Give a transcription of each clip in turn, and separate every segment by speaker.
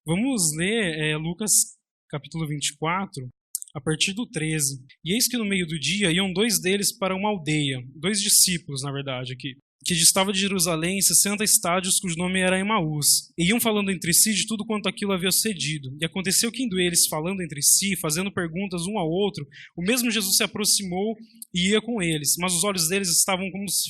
Speaker 1: Vamos ler Lucas capítulo 24, a partir do 13. E eis que no meio do dia iam dois deles para uma aldeia, dois discípulos, na verdade, que distava de Jerusalém 60 estádios, cujo nome era Emaús. E iam falando entre si de tudo quanto aquilo havia sucedido. E aconteceu que, indo eles falando entre si, fazendo perguntas um ao outro, o mesmo Jesus se aproximou e ia com eles. Mas os olhos deles estavam como se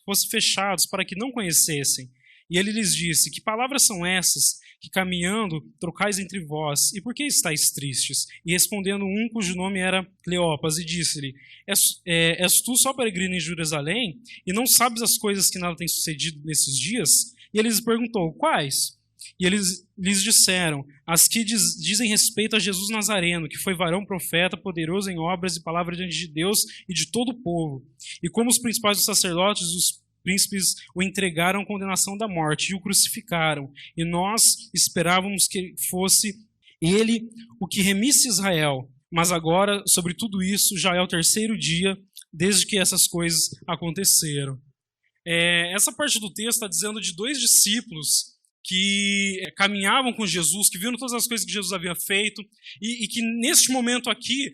Speaker 1: fossem fechados, para que não conhecessem. E ele lhes disse: que palavras são essas que caminhando trocais entre vós? E por que estáis tristes? E respondendo um cujo nome era Cleopas, e disse-lhe: és tu só peregrino em Jerusalém, e não sabes as coisas que nada têm sucedido nesses dias? E ele lhes perguntou: quais? E eles lhes disseram: as que dizem respeito a Jesus Nazareno, que foi varão profeta, poderoso em obras e palavras diante de Deus e de todo o povo. E como os principais dos sacerdotes, os príncipes o entregaram à condenação da morte e o crucificaram. E nós esperávamos que fosse ele o que remisse Israel. Mas agora, sobre tudo isso, já é o terceiro dia desde que essas coisas aconteceram. Essa parte do texto está dizendo de dois discípulos que caminhavam com Jesus, que viram todas as coisas que Jesus havia feito, e que neste momento aqui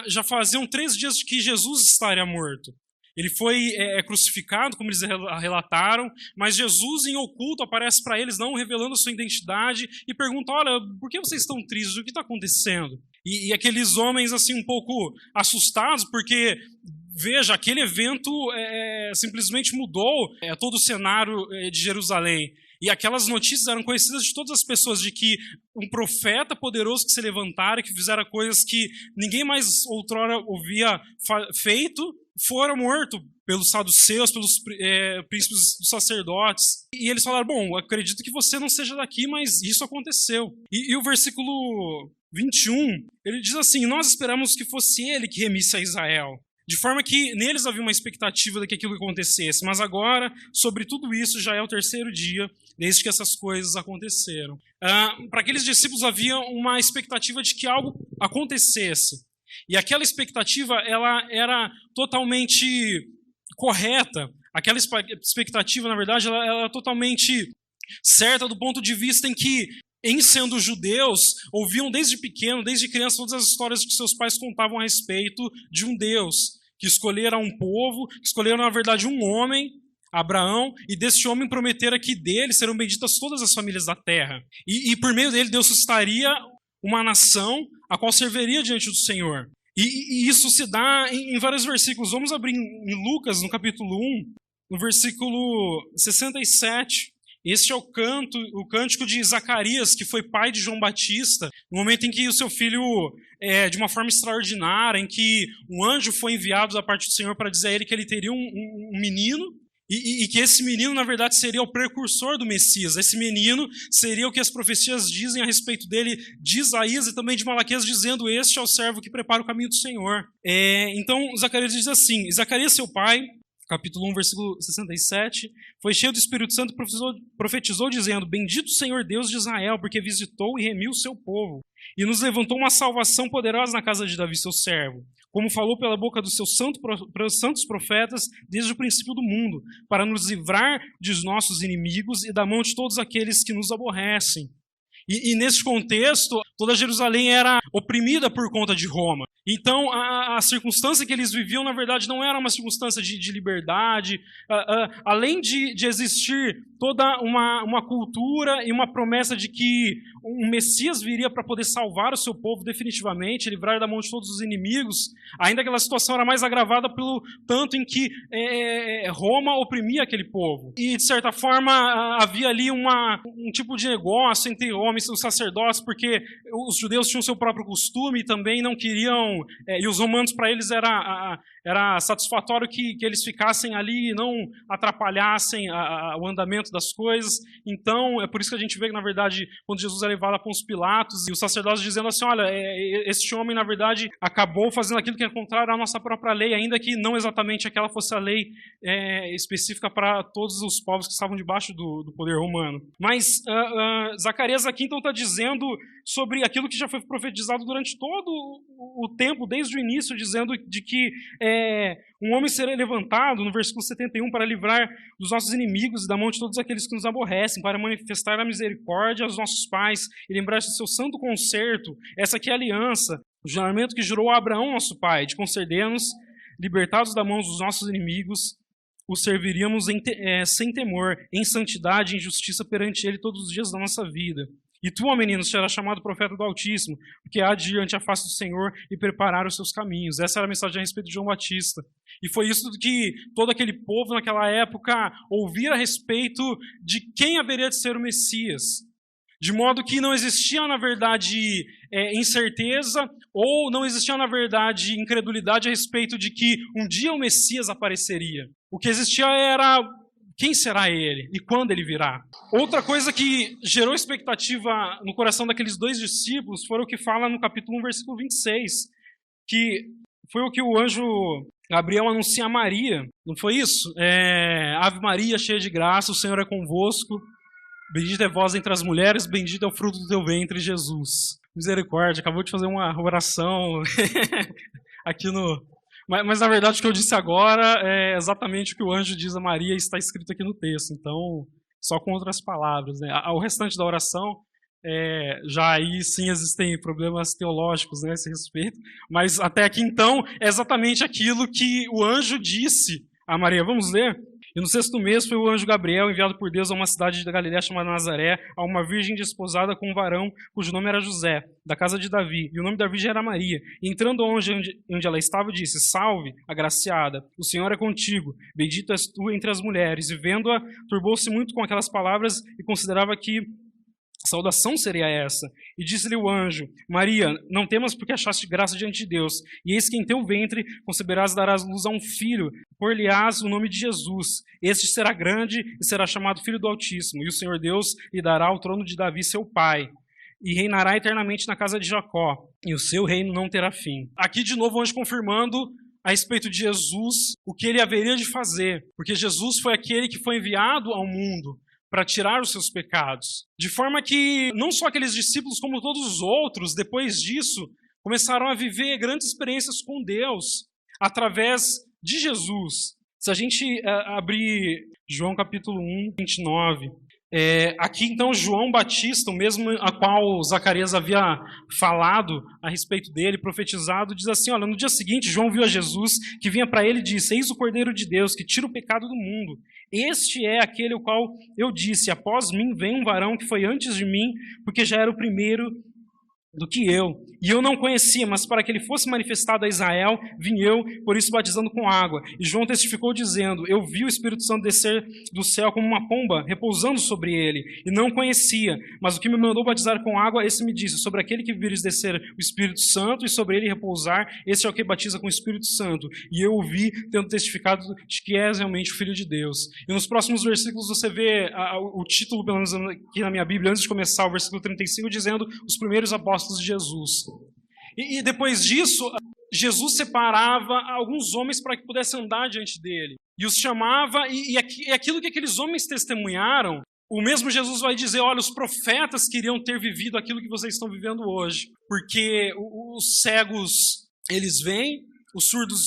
Speaker 1: já faziam 3 dias que Jesus estaria morto. Ele foi crucificado, como eles relataram, mas Jesus, em oculto, aparece para eles, não revelando a sua identidade, e pergunta: olha, por que vocês estão tristes? O que está acontecendo? E aqueles homens, assim, um pouco assustados, porque, veja, aquele evento simplesmente mudou todo o cenário de Jerusalém. E aquelas notícias eram conhecidas de todas as pessoas, de que um profeta poderoso que se levantara, que fizera coisas que ninguém mais outrora havia feito, fora morto pelos saduceus, pelos príncipes dos sacerdotes. E eles falaram: bom, acredito que você não seja daqui, mas isso aconteceu. E o versículo 21, ele diz assim: nós esperamos que fosse ele que remisse a Israel. De forma que neles havia uma expectativa de que aquilo acontecesse. Mas agora, sobre tudo isso, já é o terceiro dia desde que essas coisas aconteceram. Para aqueles discípulos havia uma expectativa de que algo acontecesse. E aquela expectativa, ela era totalmente correta. Aquela expectativa, na verdade, ela era totalmente certa do ponto de vista em que, em sendo judeus, ouviam desde pequeno, desde criança, todas as histórias que seus pais contavam a respeito de um Deus que escolhera um povo, que escolhera, na verdade, um homem, Abraão, e desse homem prometera que dele serão benditas todas as famílias da terra. E por meio dele, Deus suscitaria uma nação a qual serviria diante do Senhor. E isso se dá em vários versículos. Vamos abrir em Lucas, no capítulo 1, no versículo 67. Este é o cântico de Zacarias, que foi pai de João Batista, no momento em que o seu filho, de uma forma extraordinária, em que um anjo foi enviado da parte do Senhor para dizer a ele que ele teria um menino, e que esse menino, na verdade, seria o precursor do Messias. Esse menino seria o que as profecias dizem a respeito dele, de Isaías e também de Malaquias, dizendo: este é o servo que prepara o caminho do Senhor. Então, Zacarias diz assim: Zacarias, seu pai, capítulo 1, versículo 67, foi cheio do Espírito Santo e profetizou dizendo: bendito o Senhor Deus de Israel, porque visitou e remiu o seu povo, e nos levantou uma salvação poderosa na casa de Davi, seu servo, como falou pela boca dos seus santos profetas desde o princípio do mundo, para nos livrar dos nossos inimigos e da mão de todos aqueles que nos aborrecem. E nesse contexto, toda Jerusalém era oprimida por conta de Roma. Então, a circunstância que eles viviam, na verdade, não era uma circunstância de liberdade. Além de existir toda uma cultura e uma promessa de que um Messias viria para poder salvar o seu povo definitivamente, livrar da mão de todos os inimigos, ainda aquela situação era mais agravada pelo tanto em que Roma oprimia aquele povo. E, de certa forma, havia ali um tipo de negócio entre homens e os sacerdotes, porque os judeus tinham seu próprio costume e também não queriam, e os romanos, para eles, era satisfatório que eles ficassem ali e não atrapalhassem o andamento das coisas. Então, é por isso que a gente vê que, na verdade, quando Jesus é levado a Pôncio Pilatos, e os sacerdotes dizendo assim: olha, este homem, na verdade, acabou fazendo aquilo que é contrário à nossa própria lei, ainda que não exatamente aquela fosse a lei específica para todos os povos que estavam debaixo do poder romano. Mas Zacarias aqui, então, está dizendo sobre aquilo que já foi profetizado durante todo o tempo desde o início, dizendo de que um homem será levantado, no versículo 71, para livrar dos nossos inimigos e da mão de todos aqueles que nos aborrecem, para manifestar a misericórdia aos nossos pais e lembrar-se do seu santo concerto. Essa aqui é a aliança, o juramento que jurou a Abraão, nosso pai, de conceder-nos, libertados da mão dos nossos inimigos, o serviríamos sem temor, em santidade e em justiça perante ele todos os dias da nossa vida. E tu, ó menino, serás chamado profeta do Altíssimo, porque há de ir ante a face do Senhor e preparar os seus caminhos. Essa era a mensagem a respeito de João Batista. E foi isso que todo aquele povo naquela época ouvia a respeito de quem haveria de ser o Messias. De modo que não existia, na verdade, incerteza ou não existia, na verdade, incredulidade a respeito de que um dia o Messias apareceria. O que existia era quem será ele e quando ele virá. Outra coisa que gerou expectativa no coração daqueles dois discípulos foi o que fala no capítulo 1, versículo 26, que foi o que o anjo Gabriel anuncia a Maria. Não foi isso? Ave Maria, cheia de graça, o Senhor é convosco. Bendita é vós entre as mulheres, bendito é o fruto do teu ventre, Jesus. Misericórdia, acabou de fazer uma oração aqui no... Mas, na verdade, o que eu disse agora é exatamente o que o anjo diz a Maria e está escrito aqui no texto. Então, só com outras palavras, né? O restante da oração, já aí sim existem problemas teológicos, né, a esse respeito. Mas até aqui, então, é exatamente aquilo que o anjo disse a Maria. Vamos ler? E no 6º mês foi o anjo Gabriel enviado por Deus a uma cidade da Galiléia chamada Nazaré, a uma virgem desposada com um varão cujo nome era José, da casa de Davi, e o nome da virgem era Maria. E entrando onde ela estava, disse: Salve, agraciada, o Senhor é contigo, bendita és tu entre as mulheres. E vendo-a, turbou-se muito com aquelas palavras e considerava que saudação seria essa. E disse-lhe o anjo: Maria, não temas, porque achaste graça diante de Deus. E eis que em teu ventre conceberás e darás luz a um filho, por-lhe-ás o nome de Jesus. Este será grande e será chamado Filho do Altíssimo. E o Senhor Deus lhe dará o trono de Davi, seu pai, e reinará eternamente na casa de Jacó, e o seu reino não terá fim. Aqui de novo o anjo confirmando a respeito de Jesus, o que ele haveria de fazer. Porque Jesus foi aquele que foi enviado ao mundo para tirar os seus pecados. De forma que não só aqueles discípulos, como todos os outros, depois disso, começaram a viver grandes experiências com Deus, através de Jesus. Se a gente abrir João capítulo 1, 29, aqui então João Batista, o mesmo a qual Zacarias havia falado a respeito dele, profetizado, diz assim: olha, no dia seguinte João viu a Jesus que vinha para ele e disse: Eis o Cordeiro de Deus que tira o pecado do mundo. Este é aquele o qual eu disse: após mim vem um varão que foi antes de mim, porque já era o primeiro do que eu. E eu não conhecia, mas para que ele fosse manifestado a Israel, vim eu, por isso batizando com água. E João testificou dizendo: eu vi o Espírito Santo descer do céu como uma pomba, repousando sobre ele, e não conhecia. Mas o que me mandou batizar com água, esse me disse: sobre aquele que vires descer o Espírito Santo, e sobre ele repousar, esse é o que batiza com o Espírito Santo. E eu o vi, tendo testificado de que és realmente o Filho de Deus. E nos próximos versículos você vê o título, pelo menos aqui na minha Bíblia, antes de começar, o versículo 35, dizendo: os primeiros apóstolos de Jesus. E depois disso, Jesus separava alguns homens para que pudessem andar diante dele. E os chamava, e aquilo que aqueles homens testemunharam, o mesmo Jesus vai dizer: olha, os profetas queriam ter vivido aquilo que vocês estão vivendo hoje. Porque os cegos, eles veem, os surdos,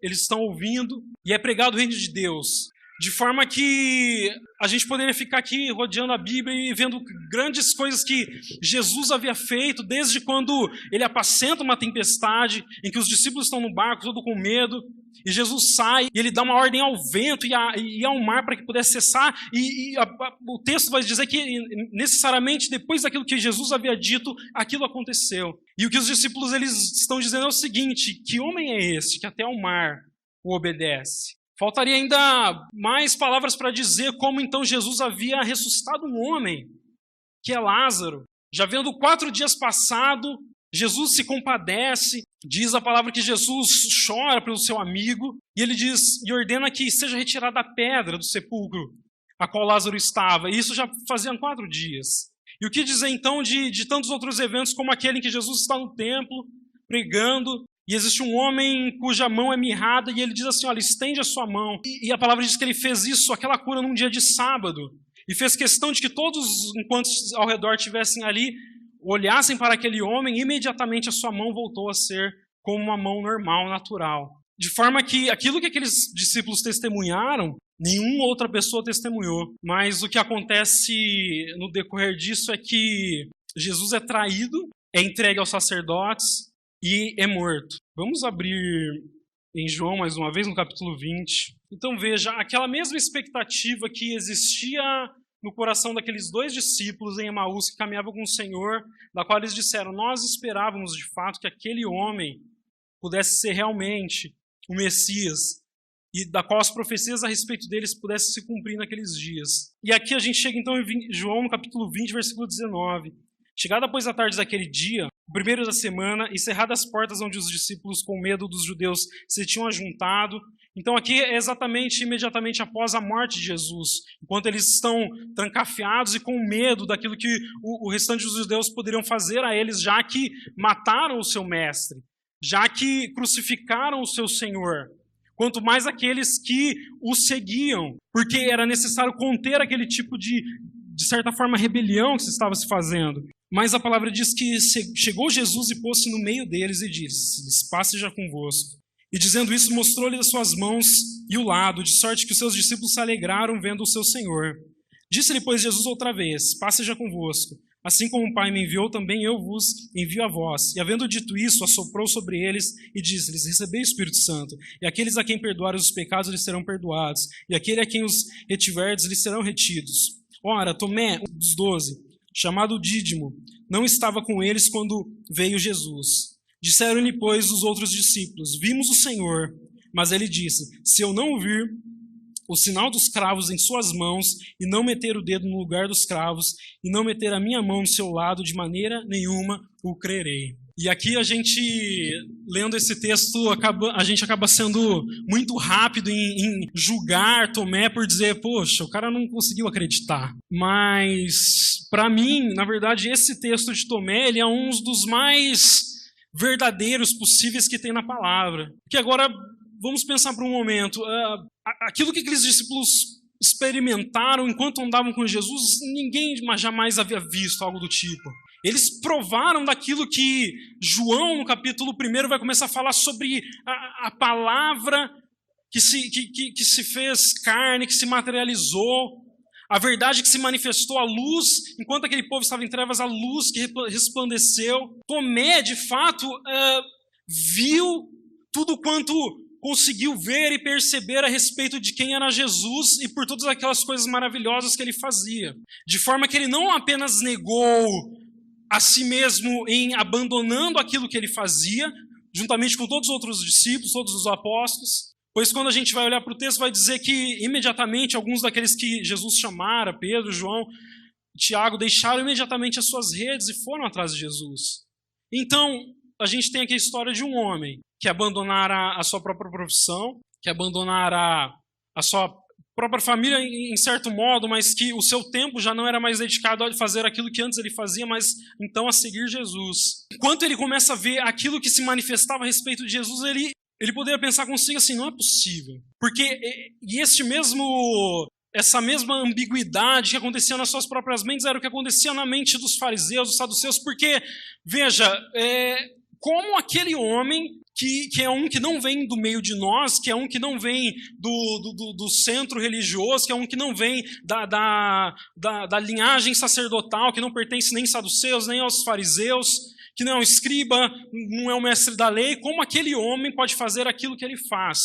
Speaker 1: eles estão ouvindo, e é pregado o reino de Deus. De forma que a gente poderia ficar aqui rodeando a Bíblia e vendo grandes coisas que Jesus havia feito, desde quando ele apacenta uma tempestade, em que os discípulos estão no barco, todo com medo, e Jesus sai, e ele dá uma ordem ao vento e ao mar para que pudesse cessar, o texto vai dizer que necessariamente depois daquilo que Jesus havia dito, aquilo aconteceu. E o que os discípulos eles estão dizendo é o seguinte: que homem é esse que até ao mar o obedece? Faltaria ainda mais palavras para dizer como então Jesus havia ressuscitado um homem, que é Lázaro. Já vendo 4 dias passado, Jesus se compadece, diz a palavra que Jesus chora pelo seu amigo, e ele diz e ordena que seja retirada a pedra do sepulcro a qual Lázaro estava. E isso já faziam 4 dias. E o que dizer então de tantos outros eventos, como aquele em que Jesus está no templo, pregando, e existe um homem cuja mão é mirrada, e ele diz assim: olha, estende a sua mão. E a palavra diz que ele fez isso, aquela cura, num dia de sábado. E fez questão de que todos, enquanto ao redor estivessem ali, olhassem para aquele homem, e imediatamente a sua mão voltou a ser como uma mão normal, natural. De forma que aquilo que aqueles discípulos testemunharam, nenhuma outra pessoa testemunhou. Mas o que acontece no decorrer disso é que Jesus é traído, é entregue aos sacerdotes e é morto. Vamos abrir em João mais uma vez, no capítulo 20. Então veja, aquela mesma expectativa que existia no coração daqueles 2 discípulos em Emaús que caminhavam com o Senhor, da qual eles disseram, nós esperávamos de fato que aquele homem pudesse ser realmente o Messias, e da qual as profecias a respeito deles pudessem se cumprir naqueles dias. E aqui a gente chega então em João, no capítulo 20, versículo 19. Chegada, pois, a tarde daquele dia, o primeiro da semana, e cerradas as portas onde os discípulos, com medo dos judeus, se tinham ajuntado. Então aqui é exatamente, imediatamente após a morte de Jesus, enquanto eles estão trancafiados e com medo daquilo que o restante dos judeus poderiam fazer a eles, já que mataram o seu mestre, já que crucificaram o seu Senhor, quanto mais aqueles que o seguiam, porque era necessário conter aquele tipo de certa forma, rebelião que se estava se fazendo. Mas a palavra diz que chegou Jesus e pôs-se no meio deles e disse, paz seja convosco. E dizendo isso, mostrou-lhe as suas mãos e o lado, de sorte que os seus discípulos se alegraram vendo o seu Senhor. Disse-lhe, pois, Jesus outra vez, paz seja convosco. Assim como o Pai me enviou, também eu vos envio a vós. E havendo dito isso, assoprou sobre eles e disse-lhes, recebei o Espírito Santo. E aqueles a quem perdoarem os pecados lhes serão perdoados. E aquele a quem os retiverdes lhes serão retidos. Ora, Tomé, um dos 12, chamado Dídimo, não estava com eles quando veio Jesus. Disseram-lhe, pois, os outros discípulos, vimos o Senhor. Mas ele disse, se eu não vir o sinal dos cravos em suas mãos, e não meter o dedo no lugar dos cravos, e não meter a minha mão no seu lado, de maneira nenhuma o crerei. E aqui a gente, lendo esse texto, a gente acaba sendo muito rápido em julgar Tomé por dizer, poxa, o cara não conseguiu acreditar. Mas, para mim, na verdade, esse texto de Tomé, ele é um dos mais verdadeiros possíveis que tem na palavra. Que agora, vamos pensar por um momento, aquilo que aqueles discípulos experimentaram enquanto andavam com Jesus, ninguém jamais havia visto algo do tipo. Eles provaram daquilo que João, no capítulo 1, vai começar a falar sobre a palavra que se fez carne, que se materializou, a verdade que se manifestou, a luz, enquanto aquele povo estava em trevas, a luz que resplandeceu. Tomé, de fato, viu tudo quanto conseguiu ver e perceber a respeito de quem era Jesus e por todas aquelas coisas maravilhosas que ele fazia. De forma que ele não apenas negou a si mesmo em abandonando aquilo que ele fazia, juntamente com todos os outros discípulos, todos os apóstolos, pois quando a gente vai olhar para o texto vai dizer que imediatamente alguns daqueles que Jesus chamara, Pedro, João, Tiago, deixaram imediatamente as suas redes e foram atrás de Jesus. Então, a gente tem aqui a história de um homem que abandonara a sua própria profissão, que abandonara a sua própria família em certo modo, mas que o seu tempo já não era mais dedicado a fazer aquilo que antes ele fazia, mas então a seguir Jesus. Enquanto ele começa a ver aquilo que se manifestava a respeito de Jesus, ele poderia pensar consigo assim, não é possível. Porque essa mesma ambiguidade que acontecia nas suas próprias mentes era o que acontecia na mente dos fariseus, dos saduceus, porque, veja, como aquele homem que é um que não vem do meio de nós, que é um que não vem do centro religioso, que é um que não vem da linhagem sacerdotal, que não pertence nem aos saduceus, nem aos fariseus, que não é um escriba, não é um mestre da lei, como aquele homem pode fazer aquilo que ele faz,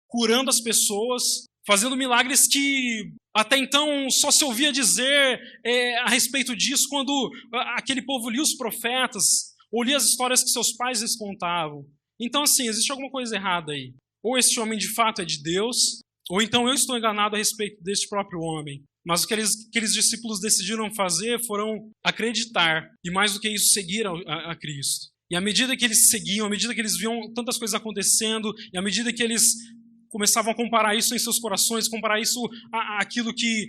Speaker 1: curando as pessoas, fazendo milagres que até então só se ouvia dizer a respeito disso quando aquele povo lia os profetas, ou lia as histórias que seus pais lhes contavam. Então, assim, existe alguma coisa errada aí. Ou esse homem de fato é de Deus, ou então eu estou enganado a respeito deste próprio homem. Mas o que aqueles discípulos decidiram fazer foram acreditar, e mais do que isso, seguir a Cristo. E à medida que eles seguiam, à medida que eles viam tantas coisas acontecendo, e à medida que eles começavam a comparar isso em seus corações, comparar isso àquilo que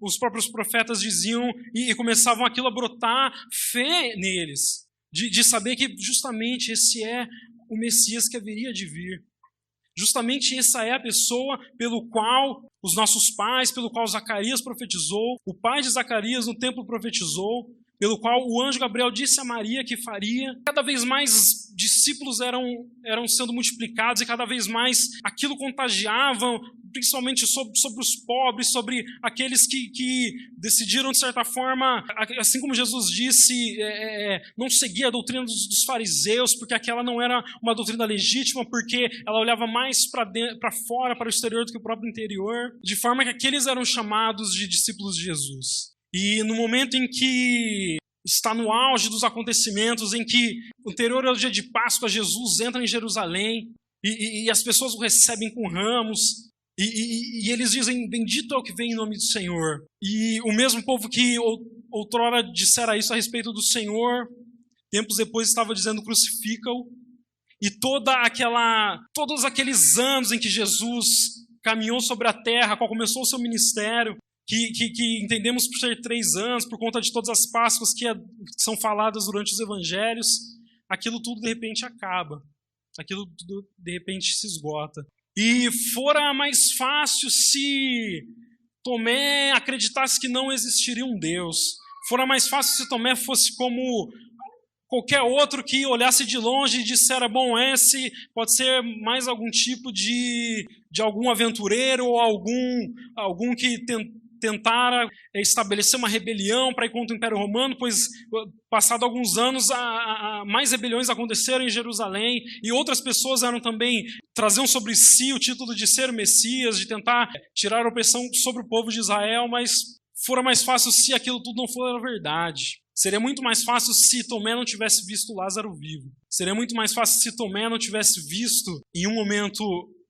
Speaker 1: os próprios profetas diziam, e começavam aquilo a brotar fé neles, de saber que justamente esse é o Messias que haveria de vir. Justamente essa é a pessoa pelo qual os nossos pais, pelo qual Zacarias profetizou, o pai de Zacarias no templo profetizou, pelo qual o anjo Gabriel disse a Maria que faria. Cada vez mais discípulos eram sendo multiplicados e cada vez mais aquilo contagiava, principalmente sobre os pobres, sobre aqueles que decidiram, de certa forma, assim como Jesus disse, não seguir a doutrina dos fariseus, porque aquela não era uma doutrina legítima, porque ela olhava mais para fora, para o exterior do que o próprio interior, de forma que aqueles eram chamados de discípulos de Jesus. E no momento em que está no auge dos acontecimentos, em que, anterior ao dia de Páscoa, Jesus entra em Jerusalém e as pessoas o recebem com ramos, e eles dizem, bendito é o que vem em nome do Senhor. E o mesmo povo que outrora dissera isso a respeito do Senhor, tempos depois estava dizendo, crucifica-o. E todos aqueles anos em que Jesus caminhou sobre a terra, qual começou o seu ministério, que entendemos por ser 3 anos, por conta de todas as Páscoas que são faladas durante os evangelhos, aquilo tudo de repente acaba. Aquilo tudo de repente se esgota. E fora mais fácil se Tomé acreditasse que não existiria um Deus. Fora mais fácil se Tomé fosse como qualquer outro que olhasse de longe e dissera, bom, esse pode ser mais algum tipo de algum aventureiro ou algum que tentara estabelecer uma rebelião para ir contra o Império Romano, pois, passado alguns anos, mais rebeliões aconteceram em Jerusalém, e outras pessoas traziam sobre si o título de ser o Messias, de tentar tirar a opressão sobre o povo de Israel, mas fora mais fácil se aquilo tudo não for verdade. Seria muito mais fácil se Tomé não tivesse visto Lázaro vivo. Seria muito mais fácil se Tomé não tivesse visto, em um momento,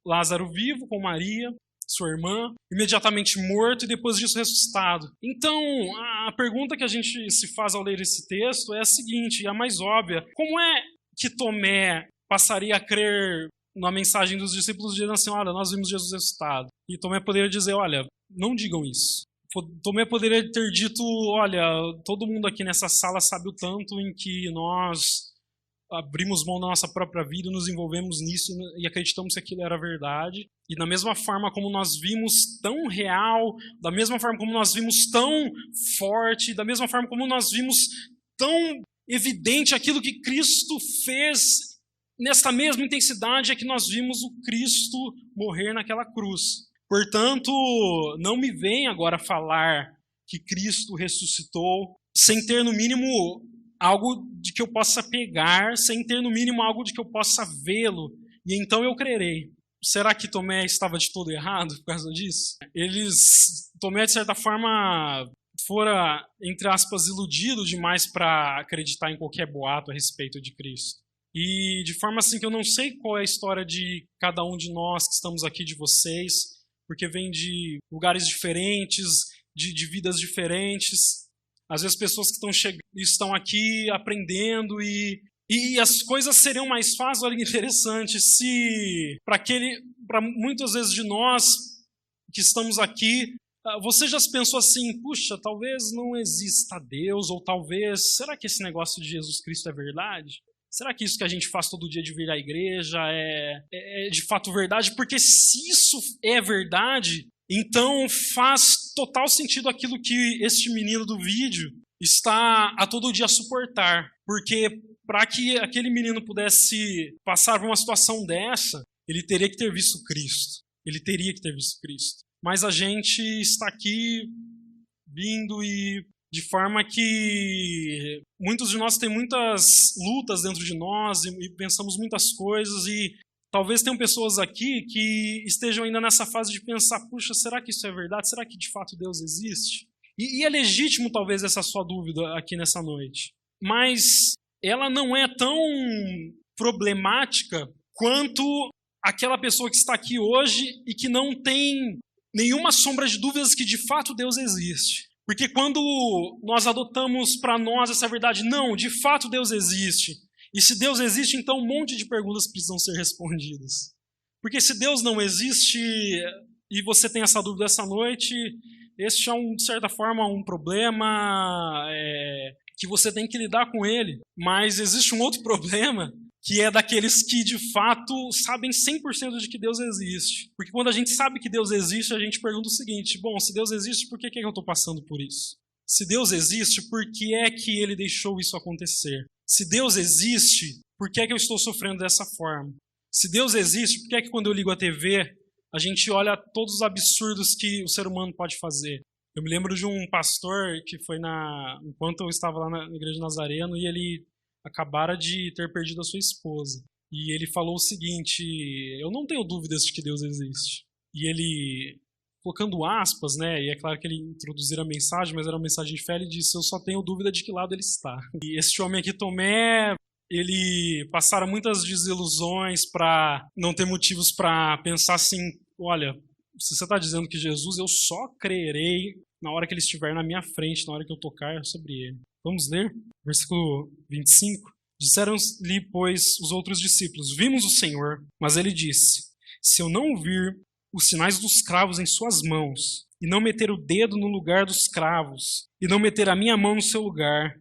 Speaker 1: Lázaro vivo com Maria, sua irmã, imediatamente morto e depois disso ressuscitado. Então, a pergunta que a gente se faz ao ler esse texto é a seguinte, a mais óbvia. Como é que Tomé passaria a crer na mensagem dos discípulos dizendo assim, olha, nós vimos Jesus ressuscitado? E Tomé poderia dizer, olha, não digam isso. Tomé poderia ter dito, olha, todo mundo aqui nessa sala sabe o tanto em que nós abrimos mão da nossa própria vida, nos envolvemos nisso e acreditamos que aquilo era verdade. E da mesma forma como nós vimos tão real, da mesma forma como nós vimos tão forte, da mesma forma como nós vimos tão evidente aquilo que Cristo fez, nesta mesma intensidade é que nós vimos o Cristo morrer naquela cruz. Portanto, não me vem agora falar que Cristo ressuscitou sem ter no mínimo algo de que eu possa pegar, sem ter no mínimo algo de que eu possa vê-lo, e então eu crerei. Será que Tomé estava de todo errado por causa disso? Tomé, de certa forma, fora, entre aspas, iludido demais para acreditar em qualquer boato a respeito de Cristo. E de forma assim que eu não sei qual é a história de cada um de nós que estamos aqui, de vocês, porque vem de lugares diferentes, de vidas diferentes. Às vezes pessoas que estão aqui aprendendo e as coisas seriam mais fáceis. Olha que interessante, se para muitas vezes de nós que estamos aqui, você já pensou assim, puxa, talvez não exista Deus, ou talvez, será que esse negócio de Jesus Cristo é verdade? Será que isso que a gente faz todo dia de vir à igreja é de fato verdade? Porque se isso é verdade, então faz total sentido aquilo que este menino do vídeo está a todo dia a suportar. Porque para que aquele menino pudesse passar por uma situação dessa, ele teria que ter visto Cristo. Ele teria que ter visto Cristo. Mas a gente está aqui vindo e de forma que muitos de nós têm muitas lutas dentro de nós e pensamos muitas coisas e talvez tenham pessoas aqui que estejam ainda nessa fase de pensar, puxa, será que isso é verdade? Será que de fato Deus existe? E é legítimo talvez essa sua dúvida aqui nessa noite. Mas ela não é tão problemática quanto aquela pessoa que está aqui hoje e que não tem nenhuma sombra de dúvidas que de fato Deus existe. Porque quando nós adotamos para nós essa verdade, não, de fato Deus existe. E se Deus existe, então um monte de perguntas precisam ser respondidas. Porque se Deus não existe e você tem essa dúvida essa noite, este é, de certa forma, um problema que você tem que lidar com ele. Mas existe um outro problema, que é daqueles que, de fato, sabem 100% de que Deus existe. Porque quando a gente sabe que Deus existe, a gente pergunta o seguinte, bom, se Deus existe, por que eu estou passando por isso? Se Deus existe, por que é que Ele deixou isso acontecer? Se Deus existe, por que é que eu estou sofrendo dessa forma? Se Deus existe, por que é que quando eu ligo a TV, a gente olha todos os absurdos que o ser humano pode fazer? Eu me lembro de um pastor que foi enquanto eu estava lá na Igreja de Nazareno, e ele acabara de ter perdido a sua esposa. E ele falou o seguinte: eu não tenho dúvidas de que Deus existe. E ele, colocando aspas, né, e é claro que ele introduziu a mensagem, mas era uma mensagem de fé, ele disse: eu só tenho dúvida de que lado ele está. E este homem aqui, Tomé, ele passara muitas desilusões para não ter motivos para pensar assim: olha, se você está dizendo que Jesus, eu só crerei na hora que ele estiver na minha frente, na hora que eu tocar sobre ele. Vamos ler? Versículo 25. Disseram-lhe, pois, os outros discípulos: vimos o Senhor. Mas ele disse: se eu não vir os sinais dos cravos em suas mãos, e não meter o dedo no lugar dos cravos, e não meter a minha mão no seu lugar,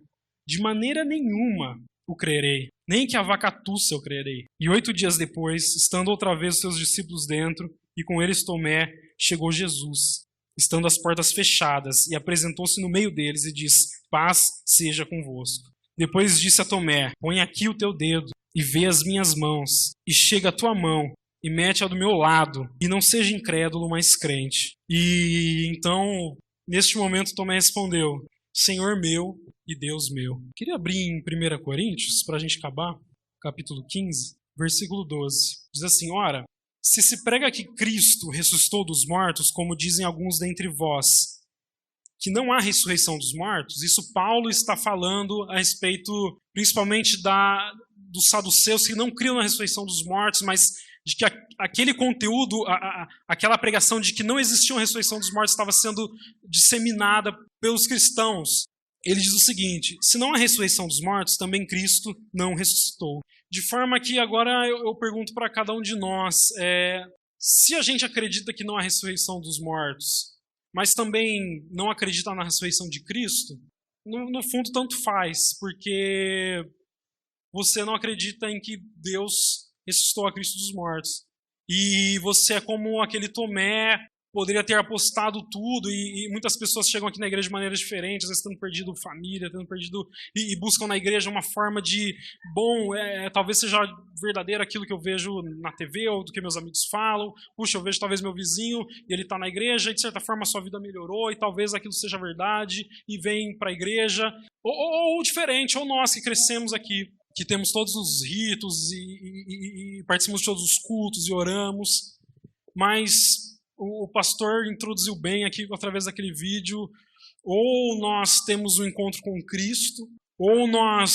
Speaker 1: de maneira nenhuma o crerei, nem que a vaca tussa eu crerei. E 8 dias depois, estando outra vez os seus discípulos dentro, e com eles Tomé, chegou Jesus, estando as portas fechadas, e apresentou-se no meio deles e disse: paz seja convosco. Depois disse a Tomé: põe aqui o teu dedo, e vê as minhas mãos, e chega a tua mão, e mete-a do meu lado, e não seja incrédulo, mas crente. E então, neste momento, Tomé respondeu: Senhor meu e Deus meu. Queria abrir em 1 Coríntios, para a gente acabar, capítulo 15, versículo 12. Diz assim: ora, se prega que Cristo ressuscitou dos mortos, como dizem alguns dentre vós, que não há ressurreição dos mortos, isso Paulo está falando a respeito, principalmente dos saduceus, que não criam na ressurreição dos mortos, mas de que aquele conteúdo, aquela pregação de que não existia uma ressurreição dos mortos estava sendo disseminada pelos cristãos. Ele diz o seguinte: se não há ressurreição dos mortos, também Cristo não ressuscitou. De forma que agora eu pergunto para cada um de nós, se a gente acredita que não há ressurreição dos mortos, mas também não acredita na ressurreição de Cristo, no fundo tanto faz, porque você não acredita em que Deus ressuscitou a Cristo dos mortos. E você é como aquele Tomé, poderia ter apostado tudo, e muitas pessoas chegam aqui na igreja de maneiras diferentes, às vezes tendo perdido família, tendo perdido, e buscam na igreja uma forma de, talvez seja verdadeiro aquilo que eu vejo na TV, ou do que meus amigos falam. Puxa, eu vejo talvez meu vizinho, e ele está na igreja, e de certa forma a sua vida melhorou, e talvez aquilo seja verdade, e vem para a igreja. Ou diferente, ou nós que crescemos aqui, que temos todos os ritos, e participamos de todos os cultos, e oramos, mas o pastor introduziu bem aqui através daquele vídeo: ou nós temos um encontro com Cristo, ou nós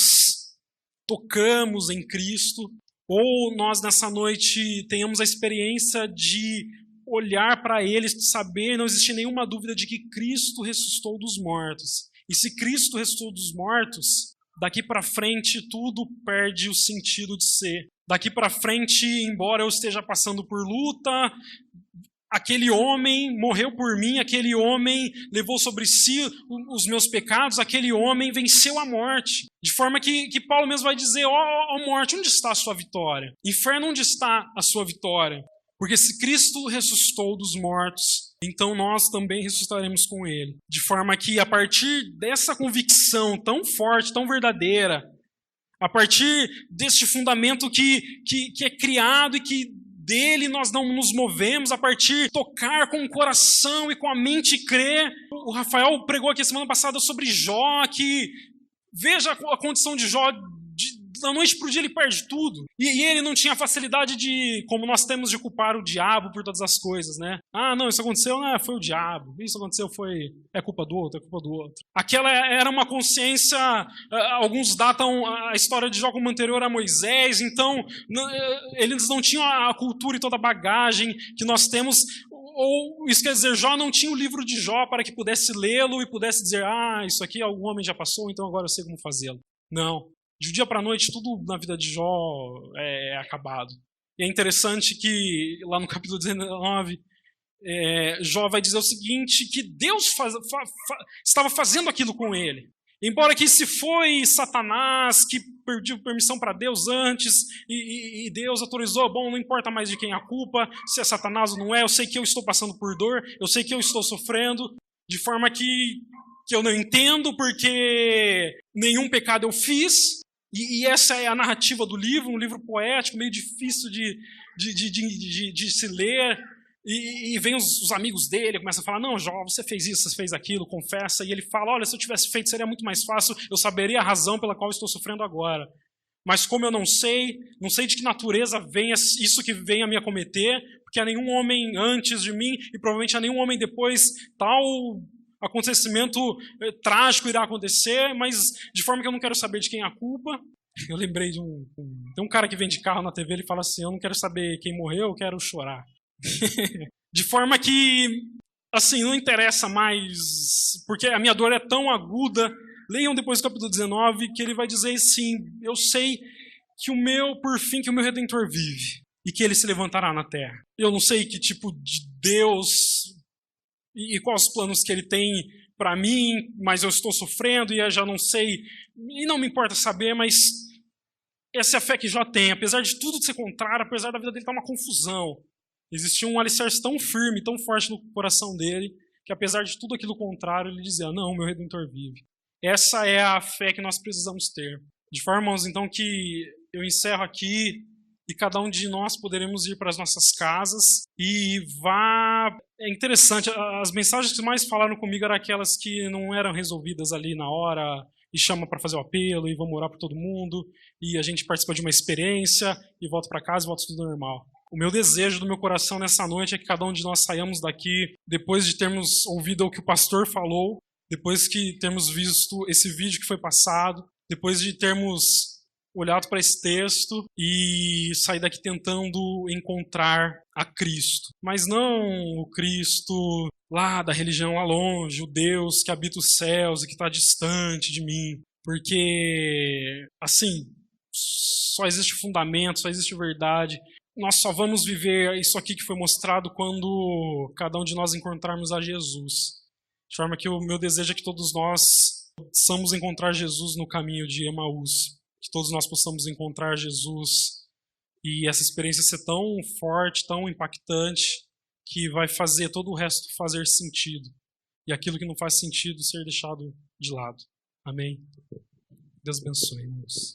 Speaker 1: tocamos em Cristo, ou nós nessa noite tenhamos a experiência de olhar para Ele, de saber, não existe nenhuma dúvida de que Cristo ressuscitou dos mortos. E se Cristo ressuscitou dos mortos, daqui para frente tudo perde o sentido de ser. Daqui para frente, embora eu esteja passando por luta, aquele homem morreu por mim, aquele homem levou sobre si os meus pecados, aquele homem venceu a morte. De forma que Paulo mesmo vai dizer: ó morte, onde está a sua vitória? Inferno, onde está a sua vitória? Porque se Cristo ressuscitou dos mortos, então nós também ressuscitaremos com Ele. De forma que a partir dessa convicção tão forte, tão verdadeira, a partir deste fundamento que é criado e que dele nós não nos movemos, a partir de tocar com o coração e com a mente crer. O Rafael pregou aqui semana passada sobre Jó, que veja a condição de Jó, da noite para o dia ele perde tudo. E ele não tinha facilidade de, como nós temos, de culpar o diabo por todas as coisas, né? Ah, não, isso aconteceu, foi o diabo. Isso aconteceu, é culpa do outro, é culpa do outro. Aquela era uma consciência, alguns datam a história de Jó como anterior a Moisés, então eles não tinham a cultura e toda a bagagem que nós temos. Ou, isso quer dizer, Jó não tinha o livro de Jó para que pudesse lê-lo e pudesse dizer: isso aqui algum homem já passou, então agora eu sei como fazê-lo. Não. De um dia para a noite, tudo na vida de Jó é acabado. E é interessante que, lá no capítulo 19, Jó vai dizer o seguinte: que Deus estava fazendo aquilo com ele. Embora que se foi Satanás que pediu permissão para Deus antes, e Deus autorizou, não importa mais de quem é a culpa, se é Satanás ou não é, eu sei que eu estou passando por dor, eu sei que eu estou sofrendo, de forma que que eu não entendo, porque nenhum pecado eu fiz. E essa é a narrativa do livro, um livro poético, meio difícil de se ler. E vem os amigos dele, começam a falar, não, Jó, você fez isso, você fez aquilo, confessa. E ele fala, olha, se eu tivesse feito seria muito mais fácil, eu saberia a razão pela qual estou sofrendo agora. Mas como eu não sei de que natureza vem isso que vem a me acometer, porque há nenhum homem antes de mim e provavelmente há nenhum homem depois, tal acontecimento trágico irá acontecer, mas de forma que eu não quero saber de quem é a culpa. Eu lembrei tem um cara que vem de carro na TV, ele fala assim, eu não quero saber quem morreu, eu quero chorar. De forma que, assim, não interessa mais, porque a minha dor é tão aguda. Leiam depois do capítulo 19, que ele vai dizer assim, eu sei que por fim, que o meu Redentor vive, e que ele se levantará na terra. Eu não sei que tipo de Deus e quais os planos que ele tem para mim, mas eu estou sofrendo e eu já não sei, e não me importa saber, mas essa é a fé que Jó tem, apesar de tudo ser contrário, apesar da vida dele estar uma confusão. Existia um alicerce tão firme, tão forte no coração dele, que apesar de tudo aquilo contrário, ele dizia, não, meu Redentor vive. Essa é a fé que nós precisamos ter. De forma, irmãos, então, que eu encerro aqui e cada um de nós poderemos ir para as nossas casas e É interessante, as mensagens que mais falaram comigo eram aquelas que não eram resolvidas ali na hora e chama para fazer o apelo e vamos orar por todo mundo e a gente participa de uma experiência e volta para casa e volta tudo normal. O meu desejo do meu coração nessa noite é que cada um de nós saiamos daqui depois de termos ouvido o que o pastor falou, depois que termos visto esse vídeo que foi passado, depois de termos olhado para esse texto e sair daqui tentando encontrar a Cristo. Mas não o Cristo lá da religião lá longe, o Deus que habita os céus e que está distante de mim. Porque, assim, só existe fundamento, só existe verdade. Nós só vamos viver isso aqui que foi mostrado quando cada um de nós encontrarmos a Jesus. De forma que o meu desejo é que todos nós possamos encontrar Jesus no caminho de Emaús. Que todos nós possamos encontrar Jesus e essa experiência ser tão forte, tão impactante, que vai fazer todo o resto fazer sentido. E aquilo que não faz sentido ser deixado de lado. Amém? Deus abençoe, irmãos.